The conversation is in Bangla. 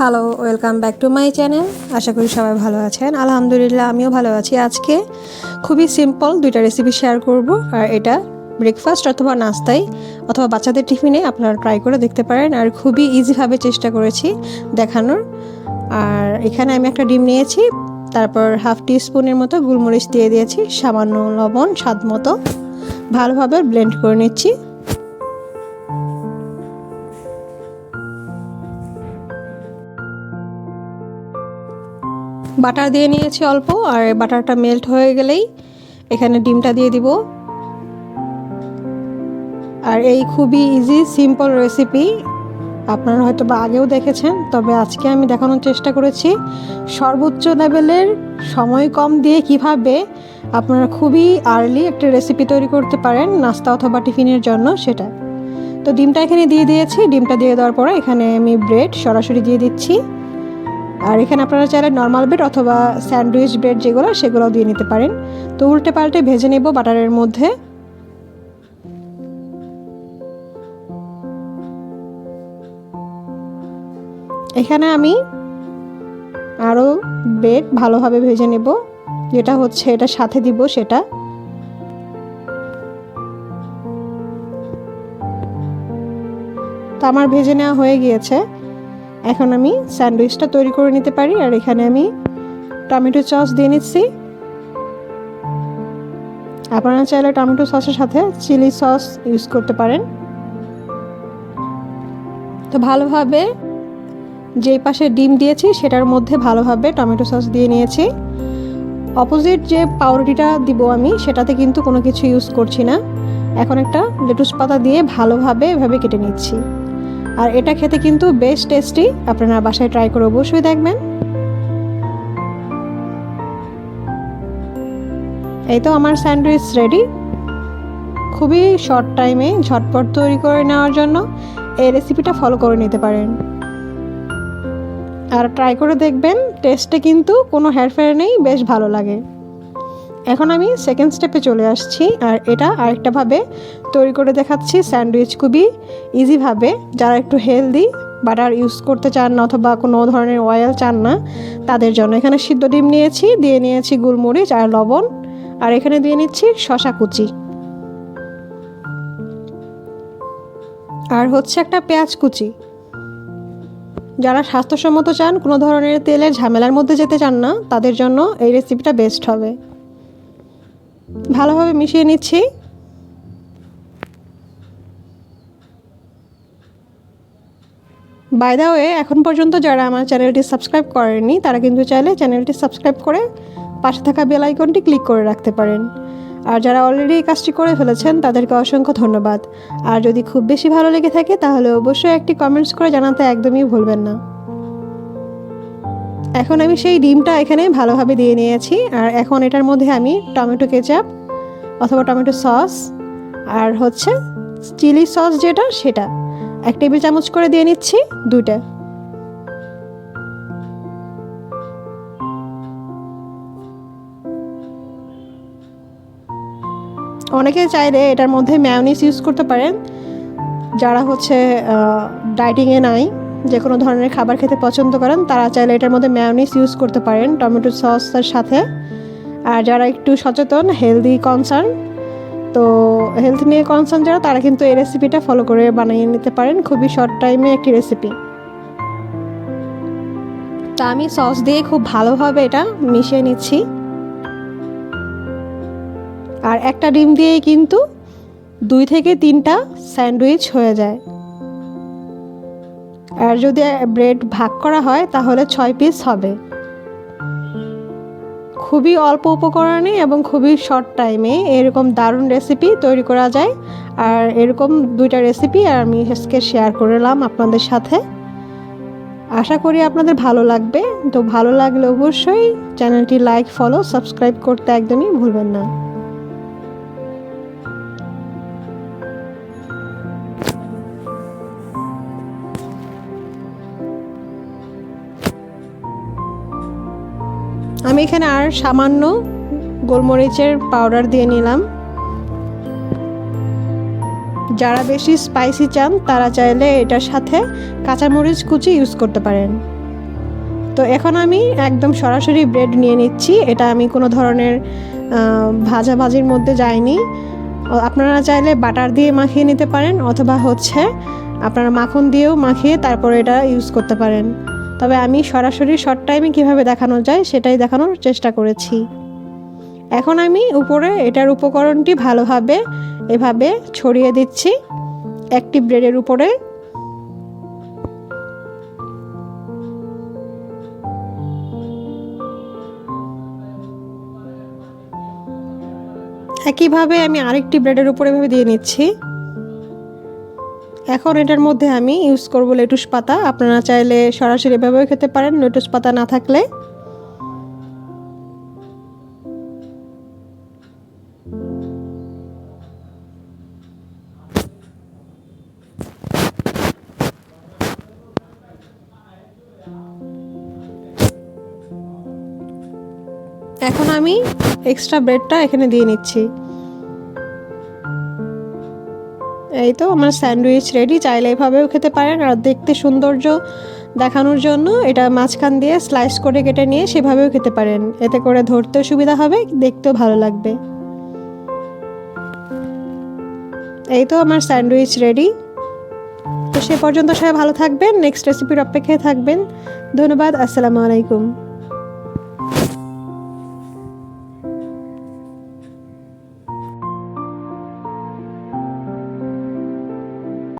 Hello, welcome back to my channel. আশা করি সবাই ভালো আছেন। আলহামদুলিল্লাহ, আমিও ভালো আছি। আজকে খুবই সিম্পল দুইটা রেসিপি শেয়ার করব, আর এটা ব্রেকফাস্ট অথবা নাস্তায় অথবা বাচ্চাদের টিফিনে আপনারা ট্রাই করে দেখতে পারেন। আর খুবই ইজিভাবে চেষ্টা করেছি দেখানোর। আর এখানে আমি একটা ডিম নিয়েছি, তারপর হাফ টি স্পুনের মতো গোলমরিচ দিয়ে দিয়েছি, সামান্য লবণ স্বাদ মতো, ভালোভাবে ব্লেন্ড করে নিচ্ছি। বাটার দিয়ে নিয়েছি অল্প, আর বাটারটা মেল্ট হয়ে গেলেই এখানে ডিমটা দিয়ে দিব। আর এই খুবই ইজি সিম্পল রেসিপি আপনারা হয়তো বা আগেও দেখেছেন, তবে আজকে আমি দেখানোর চেষ্টা করেছি সর্বোচ্চ লেভেলের সময় কম দিয়ে কিভাবে আপনারা খুবই আর্লি একটা রেসিপি তৈরি করতে পারেন নাস্তা অথবা টিফিনের জন্য। সেটা তো ডিমটা এখানে দিয়ে দিয়েছি। ডিমটা দিয়ে দেওয়ার পরে এখানে আমি ব্রেড সরাসরি দিয়ে দিচ্ছি। আর এখানে আপনারা চাইলে নর্মাল ব্রেড অথবা স্যান্ডউইচ ব্রেড সেগুলোও দিয়ে নিতে পারেন। তো উল্টে পাল্টে ভেজে নেব বাটারের মধ্যে। এখানে আমি আরও ব্রেড ভালোভাবে ভেজে নেব, যেটা হচ্ছে এটা সাথে দিব সেটা। তো আমার ভেজে নেওয়া হয়ে গিয়েছে। এখন আমি স্যান্ডউইচটা তৈরি করে নিতে পারি। আর এখানে আমি টমেটো সস দিয়ে নিচ্ছি। আপনারা চাইলে টমেটো সসের সাথে চিলি সস ইউজ করতে পারেন। তো ভালোভাবে যেই পাশে ডিম দিয়েছি সেটার মধ্যে ভালোভাবে টমেটো সস দিয়ে নিয়েছি। অপোজিট যে পাউরুটিটা দিব আমি, সেটাতে কিন্তু কোনো কিছু ইউজ করছি না। এখন একটা লেটুস পাতা দিয়ে ভালোভাবে এভাবে কেটে নিচ্ছি। আর এটা খেতে কিন্তু বেশ টেস্টি, আপনারা বাসায় ট্রাই করে অবশ্যই দেখবেন। এই তো আমার স্যান্ডউইচ রেডি। খুবই শর্ট টাইমে ঝটপট তৈরি করে নেওয়ার জন্য এই রেসিপিটা ফলো করে নিতে পারেন। আর ট্রাই করে দেখবেন, টেস্টে কিন্তু কোনো হেরফের নেই, বেশ ভালো লাগে। এখন আমি সেকেন্ড স্টেপে চলে আসছি। আর এটা আরেকটাভাবে তৈরি করে দেখাচ্ছি স্যান্ডউইচ, খুবই ইজিভাবে। যারা একটু হেলদি, বাটার ইউজ করতে চান না অথবা কোনো ধরনের অয়েল চান না, তাদের জন্য। এখানে সিদ্ধ ডিম নিয়েছি, দিয়ে নিয়েছি গোলমরিচ আর লবণ, আর এখানে দিয়ে নিচ্ছি শসা কুচি, আর হচ্ছে একটা পেঁয়াজ কুচি। যারা স্বাস্থ্যসম্মত চান, কোনো ধরনের তেলের ঝামেলার মধ্যে যেতে চান না, তাদের জন্য এই রেসিপিটা বেস্ট হবে। ভালোভাবে মিশিয়ে নিচ্ছি। বাই দ্য ওয়ে, এখন পর্যন্ত যারা আমার চ্যানেলটি সাবস্ক্রাইব করেননি, তারা কিন্তু চাইলে চ্যানেলটি সাবস্ক্রাইব করে পাশে থাকা বেল আইকনটি ক্লিক করে রাখতে পারেন। আর যারা অলরেডি এই কাজটি করে ফেলেছেন, তাদেরকে অসংখ্য ধন্যবাদ। আর যদি খুব বেশি ভালো লেগে থাকে, তাহলে অবশ্যই একটি কমেন্টস করে জানাতে একদমই ভুলবেন না। এখন আমি সেই ডিমটা এখানে ভালোভাবে দিয়ে নিয়েছি। আর এখন এটার মধ্যে আমি টমেটো কেচাপ অথবা টমেটো সস আর হচ্ছে চিলি সস যেটা, সেটা 1 টেবিল চামচ করে দিয়ে নিচ্ছি, 2টা। অনেকে চাইলে এটার মধ্যে মেয়োনিজ ইউজ করতে পারেন। যারা হচ্ছে ডায়েটিংয়ে নাই, যে কোনো ধরনের খাবার খেতে পছন্দ করেন, তারা চাইলে এটার মধ্যে মেয়োনিজ ইউজ করতে পারেন টমেটো সসের সাথে। আর যারা একটু সচেতন, হেলদি কনসার্ন, তো হেলথ নিয়ে কনসার্ন যারা, তারা কিন্তু এই রেসিপিটা ফলো করে বানিয়ে নিতে পারেন। খুবই শর্ট টাইমে একটি রেসিপি। তা আমি সস দিয়ে খুব ভালোভাবে এটা মিশিয়ে নিচ্ছি। আর একটা ডিম দিয়েই কিন্তু 2 থেকে 3টা স্যান্ডউইচ হয়ে যায়। আর যদি ব্রেড ভাগ করা হয়, তাহলে 6 পিস হবে। খুবই অল্প উপকরণে এবং খুবই শর্ট টাইমে এরকম দারুণ রেসিপি তৈরি করা যায়। আর এরকম 2টা রেসিপি আর আমি আজকে শেয়ার করলাম আপনাদের সাথে। আশা করি আপনাদের ভালো লাগবে। তো ভালো লাগলে অবশ্যই চ্যানেলটি লাইক, ফলো, সাবস্ক্রাইব করতে একদমই ভুলবেন না। আমি এখানে আর সামান্য গোলমরিচের পাউডার দিয়ে নিলাম। যারা বেশি স্পাইসি চান, তারা চাইলে এটার সাথে কাঁচামরিচ কুচি ইউজ করতে পারেন। তো এখন আমি একদম সরাসরি ব্রেড নিয়ে নিচ্ছি। এটা আমি কোনো ধরনের ভাজাভাজির মধ্যে যাইনি। আপনারা চাইলে বাটার দিয়ে মাখিয়ে নিতে পারেন, অথবা হচ্ছে আপনারা মাখন দিয়েও মাখিয়ে তারপরে এটা ইউজ করতে পারেন। তবে আমি সরাসরি শর্ট টাইমে কীভাবে দেখানো যায় সেটাই দেখানোর চেষ্টা করেছি। এখন আমি উপরে এটার উপকরণটি ভালোভাবে এভাবে ছড়িয়ে দিচ্ছি একটি ব্রেডের উপরে। একইভাবে আমি আরেকটি ব্রেডের উপরে এভাবে দিয়ে নিচ্ছি। এখন এটার মধ্যে আমি ইউজ করব লেটুস পাতা। আপনারা চাইলে সরাসরি এভাবেও খেতে পারেন লেটুস পাতা না থাকলে। এখন আমি এক্সট্রা ব্রেডটা এখানে দিয়ে নিচ্ছি। এই তো আমার স্যান্ডউইচ রেডি। চাইলে এভাবেও খেতে পারেন, আর দেখতে সৌন্দর্য দেখানোর জন্য এটা মাঝখান দিয়ে স্লাইস করে কেটে নিয়ে সেভাবেও খেতে পারেন। এতে করে ধরতেও সুবিধা হবে, দেখতেও ভালো লাগবে। এই তো আমার স্যান্ডউইচ রেডি। তো সে পর্যন্ত সবাই ভালো থাকবেন, নেক্সট রেসিপির অপেক্ষায় থাকবেন। ধন্যবাদ। আসসালামু আলাইকুম।